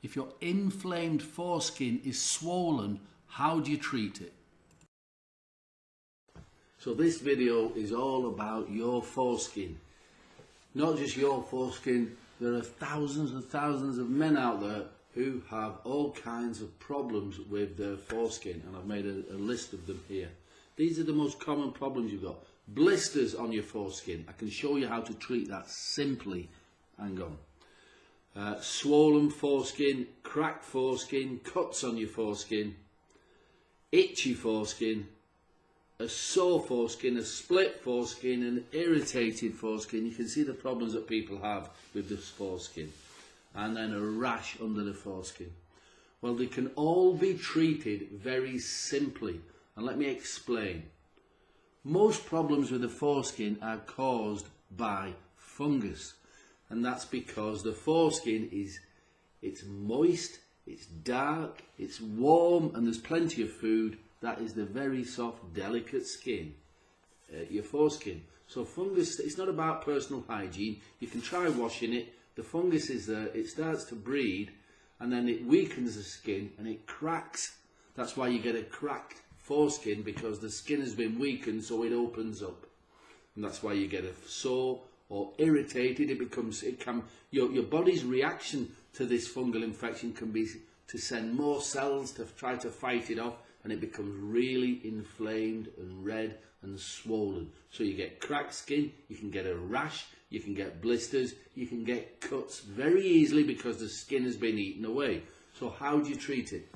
If your inflamed foreskin is swollen, how do you treat it? So this video is all about your foreskin. Not just your foreskin, there are thousands and thousands of men out there who have all kinds of problems with their foreskin, and I've made a list of them here. These are the most common problems you've got. Blisters on your foreskin. I can show you how to treat that simply. Hang on. Swollen foreskin, cracked foreskin, cuts on your foreskin, itchy foreskin, a sore foreskin, a split foreskin, an irritated foreskin. You can see the problems that people have with this foreskin. And then a rash under the foreskin. Well, they can all be treated very simply. And let me explain. Most problems with the foreskin are caused by fungus. And that's because the foreskin it's moist, it's dark, it's warm, and there's plenty of food. That is the very soft, delicate skin, your foreskin. So fungus, it's not about personal hygiene. You can try washing it. The fungus is there, it starts to breed, and then it weakens the skin and it cracks. That's why you get a cracked foreskin, because the skin has been weakened, so it opens up. And that's why you get a sore or irritated. Your body's reaction to this fungal infection can be to send more cells to try to fight it off, and it becomes really inflamed and red and swollen. So you get cracked skin, you can get a rash, you can get blisters, you can get cuts very easily because the skin has been eaten away. So how do you treat it?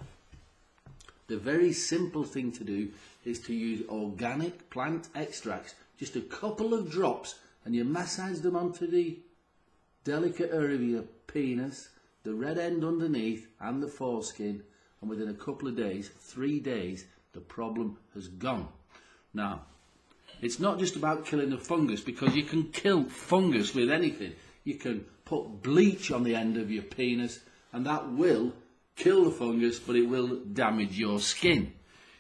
The very simple thing to do is to use organic plant extracts, just a couple of drops, and you massage them onto the delicate area of your penis, the red end underneath and the foreskin, and within a couple of days, 3 days, the problem has gone. Now, it's not just about killing the fungus, because you can kill fungus with anything. You can put bleach on the end of your penis, and that will kill the fungus, but it will damage your skin.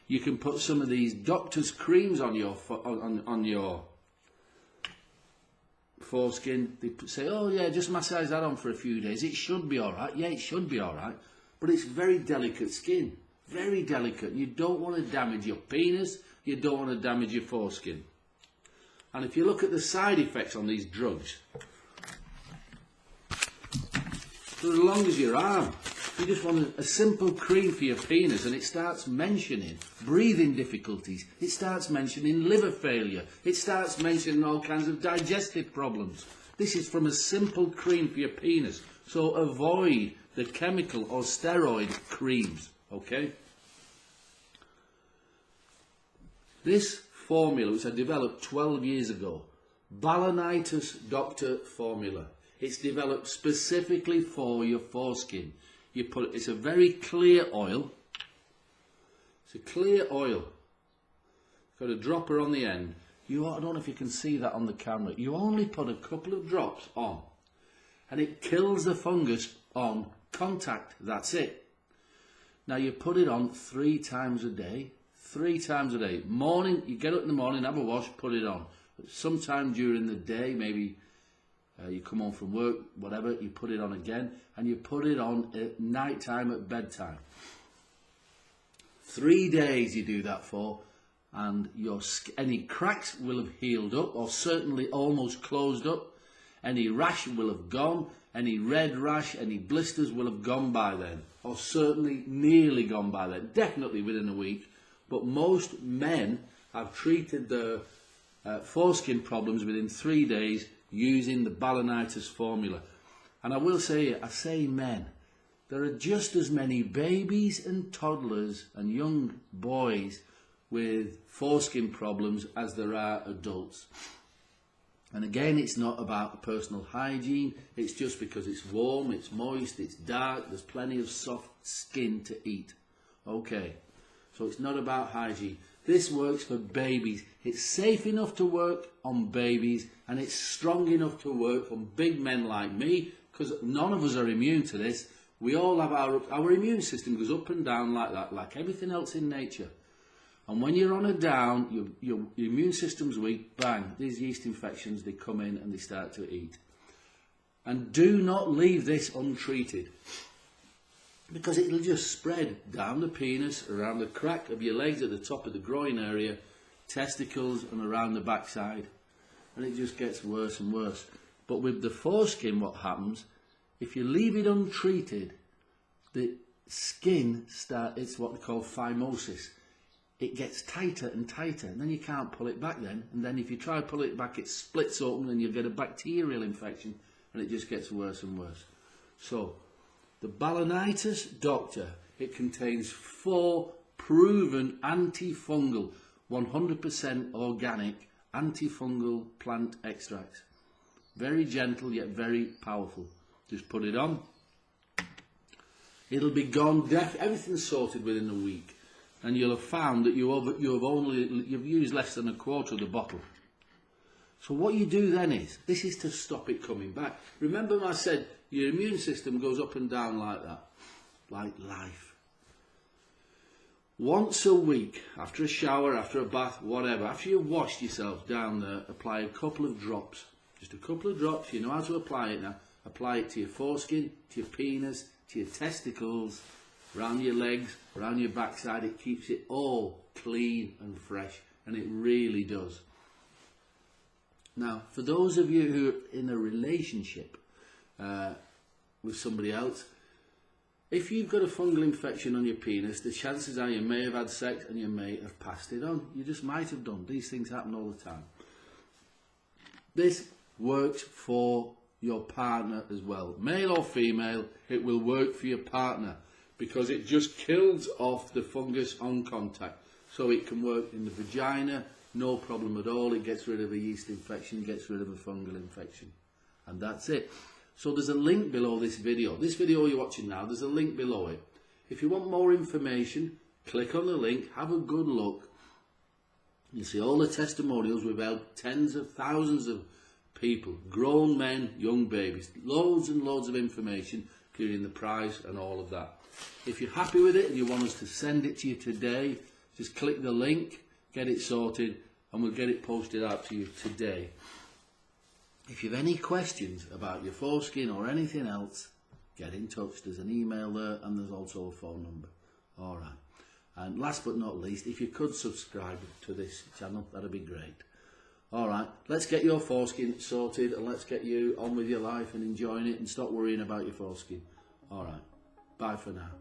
You can put some of these doctor's creams on your foreskin. They say, oh yeah, just massage that on for a few days. It should be alright. Yeah, it should be alright. But it's very delicate skin. Very delicate. You don't want to damage your penis. You don't want to damage your foreskin. And if you look at the side effects on these drugs, they're as long as your arm. You just want a simple cream for your penis, and it starts mentioning breathing difficulties. It starts mentioning liver failure. It starts mentioning all kinds of digestive problems. This is from a simple cream for your penis. So avoid the chemical or steroid creams, okay? This formula, which I developed 12 years ago, balanitis doctor formula. It's developed specifically for your foreskin. It's a very clear oil. It's a clear oil. It's got a dropper on the end. I don't know if you can see that on the camera. You only put a couple of drops on, and it kills the fungus on contact. That's it. Now you put it on 3 times a day. 3 times a day. Morning, you get up in the morning, have a wash, put it on. But sometime during the day, maybe you come home from work, whatever, you put it on again, and you put it on at night time, at bedtime. 3 days you do that for, and any cracks will have healed up, or certainly almost closed up. Any rash will have gone. Any red rash, any blisters will have gone by then, or certainly nearly gone by then, definitely within a week. But most men have treated their foreskin problems within 3 days using the balanitis formula. And I will say, I say men, there are just as many babies and toddlers and young boys with foreskin problems as there are adults. And again, it's not about personal hygiene. It's just because it's warm, it's moist, it's dark, there's plenty of soft skin to eat. Okay, so it's not about hygiene. This works for babies. It's safe enough to work on babies, and it's strong enough to work on big men like me, because none of us are immune to this. We all have our immune system goes up and down like that, like everything else in nature. And when you're on a down, your immune system's weak, bang, these yeast infections, they come in and they start to eat. And do not leave this untreated. because it'll just spread down the penis, around the crack of your legs at the top of the groin area, testicles and around the backside, and it just gets worse and worse. But with the foreskin, what happens, if you leave it untreated, the skin it's what we call phimosis. It gets tighter and tighter, and then you can't pull it back then, and then if you try to pull it back, it splits open and you get a bacterial infection, and it just gets worse and worse. So the balanitis doctor, it contains 4 proven antifungal, 100% organic antifungal plant extracts. Very gentle yet very powerful. Just put it on. It'll be gone. Everything's sorted within a week, and you'll have found that you've used less than a quarter of the bottle. So what you do then is, this is to stop it coming back. Remember I said your immune system goes up and down like that, like life. Once a week, after a shower, after a bath, whatever, after you've washed yourself down there, apply a couple of drops. Just a couple of drops. You know how to apply it now. Apply it to your foreskin, to your penis, to your testicles, around your legs, around your backside. It keeps it all clean and fresh, and it really does. Now, for those of you who are in a relationship with somebody else, if you've got a fungal infection on your penis, the chances are you may have had sex and you may have passed it on. You just might have done. These things happen all the time. This works for your partner as well. Male or female, it will work for your partner because it just kills off the fungus on contact. So it can work in the vagina, no problem at all. It gets rid of a yeast infection, gets rid of a fungal infection. And that's it. So there's a link below this video. This video you're watching now, there's a link below it. If you want more information, click on the link, have a good look. You see all the testimonials. We've helped tens of thousands of people, grown men, young babies, loads and loads of information, including the price and all of that. If you're happy with it and you want us to send it to you today, just click the link, get it sorted, and we'll get it posted out to you today. If you have any questions about your foreskin or anything else, get in touch. There's an email there and there's also a phone number. All right. And last but not least, if you could subscribe to this channel, that'd be great. All right, let's get your foreskin sorted and let's get you on with your life and enjoying it and stop worrying about your foreskin. All right, bye for now.